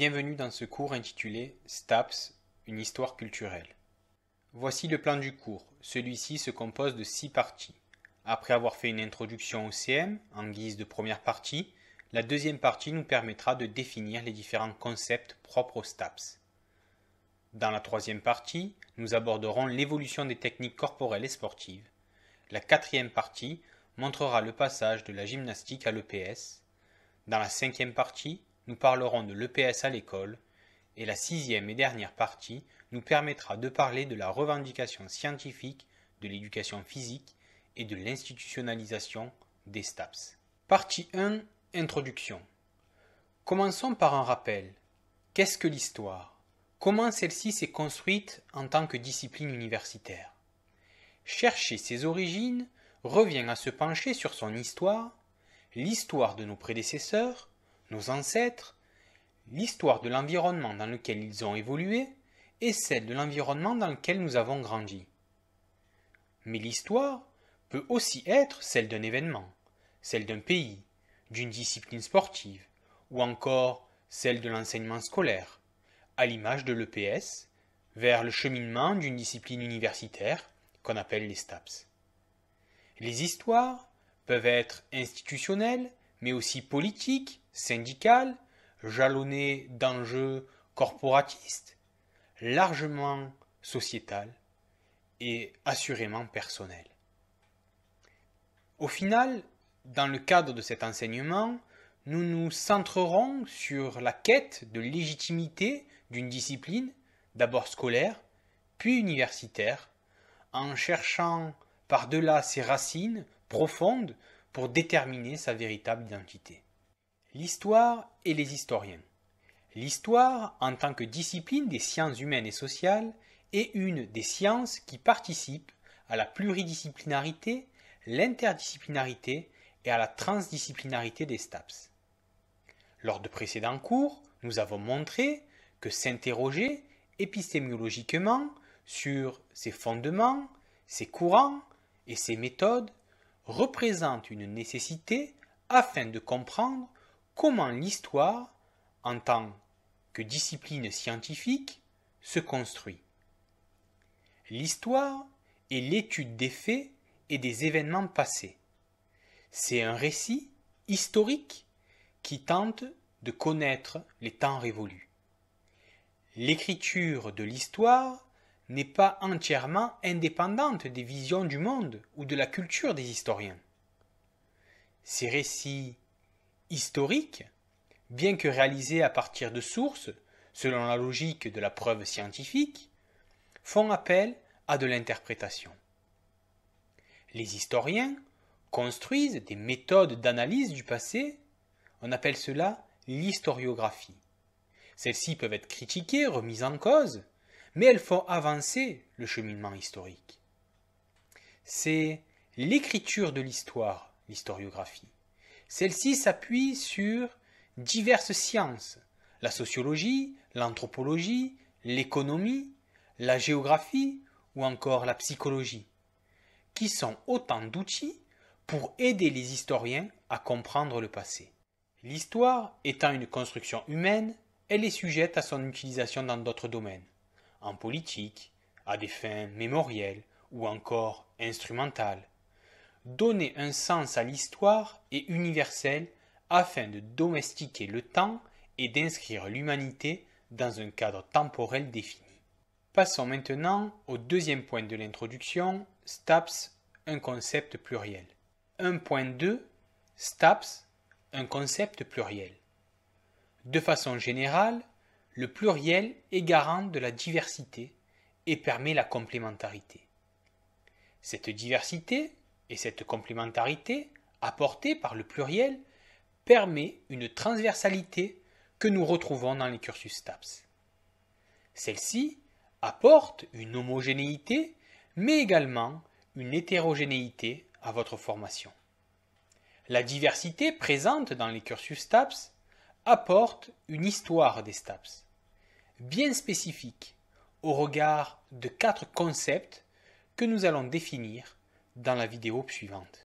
Bienvenue dans ce cours intitulé STAPS, une histoire culturelle. Voici le plan du cours. Celui-ci se compose de 6 parties. Après avoir fait une introduction au CM, en guise de première partie, la deuxième partie nous permettra de définir les différents concepts propres au STAPS. Dans la troisième partie, nous aborderons l'évolution des techniques corporelles et sportives. La quatrième partie montrera le passage de la gymnastique à l'EPS. Dans la cinquième partie, nous parlerons de l'EPS à l'école. Et la sixième et dernière partie nous permettra de parler de la revendication scientifique de l'éducation physique et de l'institutionnalisation des STAPS. Partie 1. Introduction. Commençons par un rappel. Qu'est-ce que l'histoire ? Comment celle-ci s'est construite en tant que discipline universitaire ? Chercher ses origines revient à se pencher sur son histoire, l'histoire de nos prédécesseurs, nos ancêtres, l'histoire de l'environnement dans lequel ils ont évolué et celle de l'environnement dans lequel nous avons grandi. Mais l'histoire peut aussi être celle d'un événement, celle d'un pays, d'une discipline sportive ou encore celle de l'enseignement scolaire, à l'image de l'EPS, vers le cheminement d'une discipline universitaire qu'on appelle les STAPS. Les histoires peuvent être institutionnelles, mais aussi politiques, syndicales, jalonnées d'enjeux corporatistes, largement sociétales et assurément personnelles. Au final, dans le cadre de cet enseignement, nous nous centrerons sur la quête de légitimité d'une discipline, d'abord scolaire, puis universitaire, en cherchant par-delà ses racines profondes pour déterminer sa véritable identité. L'histoire et les historiens. L'histoire, en tant que discipline des sciences humaines et sociales, est une des sciences qui participent à la pluridisciplinarité, l'interdisciplinarité et à la transdisciplinarité des STAPS. Lors de précédents cours, nous avons montré que s'interroger épistémologiquement sur ses fondements, ses courants et ses méthodes représente une nécessité afin de comprendre comment l'histoire, en tant que discipline scientifique, se construit. L'histoire est l'étude des faits et des événements passés. C'est un récit historique qui tente de connaître les temps révolus. L'écriture de l'histoire n'est pas entièrement indépendante des visions du monde ou de la culture des historiens. Ces récits historiques, bien que réalisés à partir de sources selon la logique de la preuve scientifique, font appel à de l'interprétation. Les historiens construisent des méthodes d'analyse du passé, on appelle cela l'historiographie. Celles-ci peuvent être critiquées, remises en cause, mais elles font avancer le cheminement historique. C'est l'écriture de l'histoire, l'historiographie. Celle-ci s'appuie sur diverses sciences, la sociologie, l'anthropologie, l'économie, la géographie ou encore la psychologie, qui sont autant d'outils pour aider les historiens à comprendre le passé. L'histoire étant une construction humaine, elle est sujette à son utilisation dans d'autres domaines, en politique, à des fins mémorielles ou encore instrumentales. Donner un sens à l'histoire est universel afin de domestiquer le temps et d'inscrire l'humanité dans un cadre temporel défini. Passons maintenant au deuxième point de l'introduction, STAPS, un concept pluriel. 1.2 STAPS, un concept pluriel. De façon générale, le pluriel est garant de la diversité et permet la complémentarité. Cette diversité et cette complémentarité apportée par le pluriel permet une transversalité que nous retrouvons dans les cursus STAPS. Celle-ci apporte une homogénéité mais également une hétérogénéité à votre formation. La diversité présente dans les cursus STAPS apporte une histoire des STAPS, bien spécifique au regard de 4 concepts que nous allons définir dans la vidéo suivante.